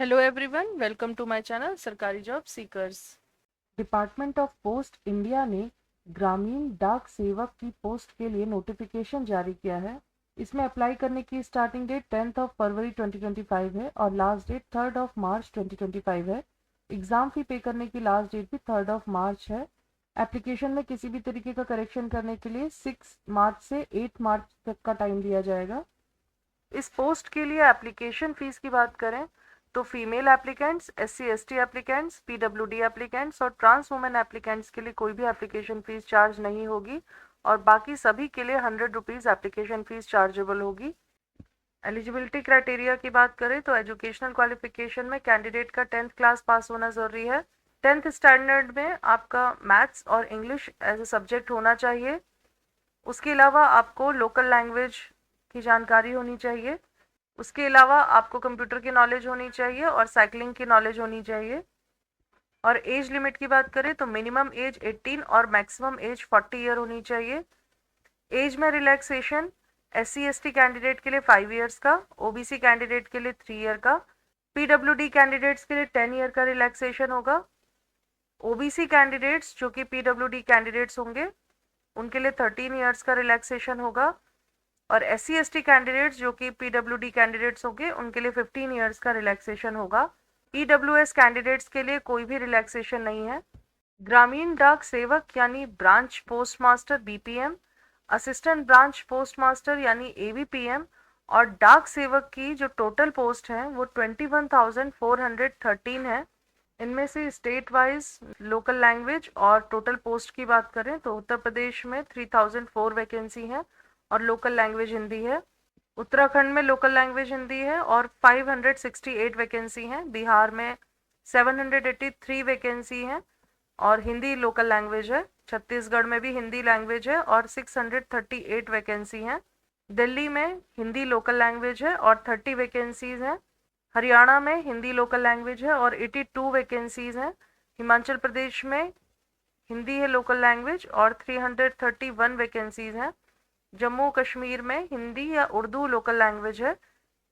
Hello everyone, welcome to my channel Sarkari job seekers. Department of post India ने ग्रामीण डाक सेवक की पोस्ट के लिए नोटिफिकेशन जारी किया है। इसमें अप्लाई करने की स्टार्टिंग डेट 10 फरवरी 2025 है और लास्ट डेट 3 मार्च 2025 है। एग्ज़ाम फ़ी पे करने की लास्ट डेट भी 3 मार्च है। एप्लीकेशन में किसी भी तरीके का करेक्शन करने के लिए 6 मार्च से 8 मार्च तक का टाइम दिया जाएगा। इस पोस्ट के लिए एप्लीकेशन फ़ीस की बात करें तो female applicants, SC/ST applicants, PWD applicants और ट्रांस वुमेन एप्लीकेंट्स के लिए कोई भी एप्लीकेशन फ़ीस चार्ज नहीं होगी और बाकी सभी के लिए 100 रुपीज़ एप्लीकेशन फ़ीस चार्जेबल होगी। एलिजिबिलिटी क्राइटेरिया की बात करें तो एजुकेशनल क्वालिफिकेशन में कैंडिडेट का 10th क्लास पास होना ज़रूरी है। 10th स्टैंडर्ड में आपका मैथ्स और इंग्लिश एज ए सब्जेक्ट होना चाहिए। उसके अलावा आपको लोकल लैंग्वेज की जानकारी होनी चाहिए। उसके अलावा आपको कंप्यूटर की नॉलेज होनी चाहिए और साइकिलिंग की नॉलेज होनी चाहिए। और एज लिमिट की बात करें तो मिनिमम एज 18 और मैक्सिमम एज 40 ईयर होनी चाहिए। एज में रिलैक्सेशन SC/ST कैंडिडेट के लिए 5 ईयर्स का, OBC कैंडिडेट के लिए 3 ईयर का, PWD कैंडिडेट्स के लिए 10 ईयर का रिलैक्सेशन होगा। OBC कैंडिडेट्स जो कि PWD कैंडिडेट्स होंगे उनके लिए 13 ईयर्स का रिलैक्सेशन होगा और SC/ST कैंडिडेट्स जो कि PWD कैंडिडेट्स होंगे उनके लिए 15 ईयर्स का रिलैक्सेशन होगा। EWS कैंडिडेट्स के लिए कोई भी रिलैक्सेशन नहीं है। ग्रामीण डाक सेवक यानी branch post master BPM, assistant branch post master यानी ABPM और डाक सेवक की जो टोटल पोस्ट है वो 21,413 है। इनमें से स्टेट वाइज लोकल लैंग्वेज और टोटल पोस्ट की बात करें तो उत्तर प्रदेश में 3004 वैकेंसी है और लोकल लैंग्वेज हिंदी है। उत्तराखंड में लोकल लैंग्वेज हिंदी है और 568 वैकेंसी हैं। बिहार में 783 वैकेंसी हैं और हिंदी लोकल लैंग्वेज है। छत्तीसगढ़ में भी हिंदी लैंग्वेज है और 638 वैकेंसी हैं। दिल्ली में हिंदी लोकल लैंग्वेज है और 30 वैकेंसीज हैं। हरियाणा में हिंदी लोकल लैंग्वेज है और 82 वैकेंसीज हैं। हिमाचल प्रदेश में हिंदी है लोकल लैंग्वेज और 331 वैकेंसीज हैं। जम्मू कश्मीर में हिंदी या उर्दू लोकल लैंग्वेज है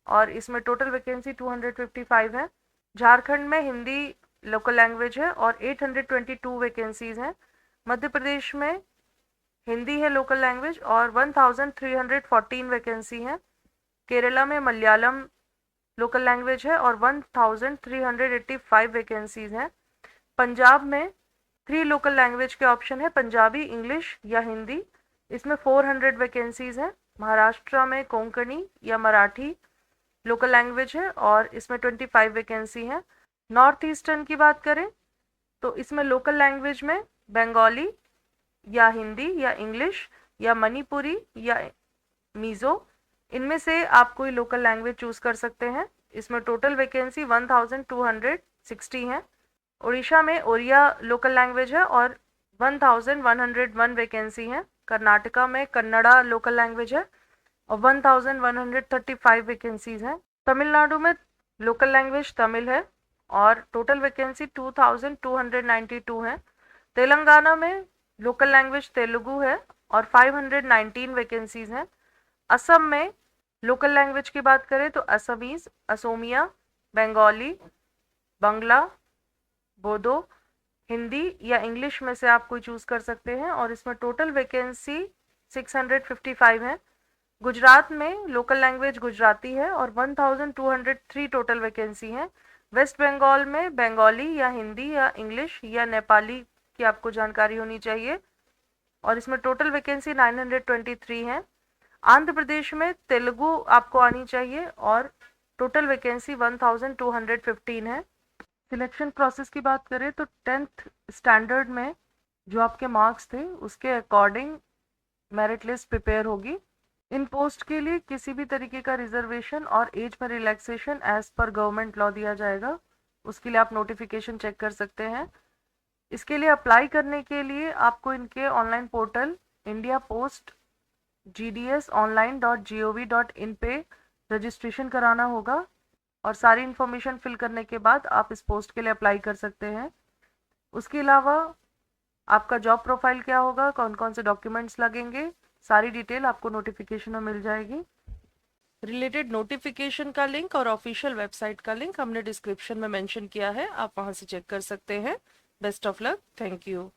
और इसमें टोटल वैकेंसी 255 है। झारखंड में हिंदी लोकल लैंग्वेज है और 822 वैकेंसीज हैं। मध्य प्रदेश में हिंदी है लोकल लैंग्वेज और 1314 वैकेंसी हैं। केरला में मलयालम लोकल लैंग्वेज है और 1385 वैकेंसीज हैं। पंजाब में 3 लोकल लैंग्वेज के ऑप्शन है, पंजाबी, इंग्लिश या हिंदी। इसमें 400 वैकेंसीज हैं। महाराष्ट्र में कोंकणी या मराठी लोकल लैंग्वेज है और इसमें 25 वैकेंसी हैं। नॉर्थ ईस्टर्न की बात करें तो इसमें लोकल लैंग्वेज में बंगाली या हिंदी या इंग्लिश या मणिपुरी या मीज़ो, इनमें से आप कोई लोकल लैंग्वेज चूज़ कर सकते हैं। इसमें टोटल वैकेंसी 1260 हैं। उड़ीसा में ओडिया लोकल लैंग्वेज है और 1101 वैकेंसी हैं। कर्नाटका में कन्नड़ा लोकल लैंग्वेज है और 1135 वैकेंसीज हैं। तमिलनाडु में लोकल लैंग्वेज तमिल है और टोटल वैकेंसी 2292 है। तेलंगाना में लोकल लैंग्वेज तेलुगु है और 519 वैकेंसीज हैं। असम में लोकल लैंग्वेज की बात करें तो असमीज, असोमिया, बंगाली, बंगला, बोडो, हिंदी या इंग्लिश में से आप कोई चूज़ कर सकते हैं और इसमें टोटल वैकेंसी 655 है। गुजरात में लोकल लैंग्वेज गुजराती है और 1203 टोटल वैकेंसी हैं। वेस्ट बंगाल में बंगाली या हिंदी या इंग्लिश या नेपाली की आपको जानकारी होनी चाहिए और इसमें टोटल वैकेंसी 923 हैं। आंध्र प्रदेश में तेलुगु आपको आनी चाहिए और टोटल वैकेंसी 1215 है। सिलेक्शन प्रोसेस की बात करें तो 10th स्टैंडर्ड में जो आपके मार्क्स थे उसके अकॉर्डिंग मेरिट लिस्ट प्रिपेयर होगी। इन पोस्ट के लिए किसी भी तरीके का रिजर्वेशन और एज में रिलैक्सेशन एज पर गवर्नमेंट लॉ दिया जाएगा। उसके लिए आप नोटिफिकेशन चेक कर सकते हैं। इसके लिए अप्लाई करने के लिए आपको इनके online portal India post gdsonline.gov.in पे रजिस्ट्रेशन कराना होगा और सारी इन्फॉर्मेशन फिल करने के बाद आप इस पोस्ट के लिए अप्लाई कर सकते हैं। उसके अलावा आपका जॉब प्रोफाइल क्या होगा, कौन कौन से डॉक्यूमेंट्स लगेंगे, सारी डिटेल आपको नोटिफिकेशन में मिल जाएगी। रिलेटेड नोटिफिकेशन का लिंक और ऑफिशियल वेबसाइट का लिंक हमने डिस्क्रिप्शन में मेंशन किया है, आप वहां से चेक कर सकते हैं। Best of luck, thank you.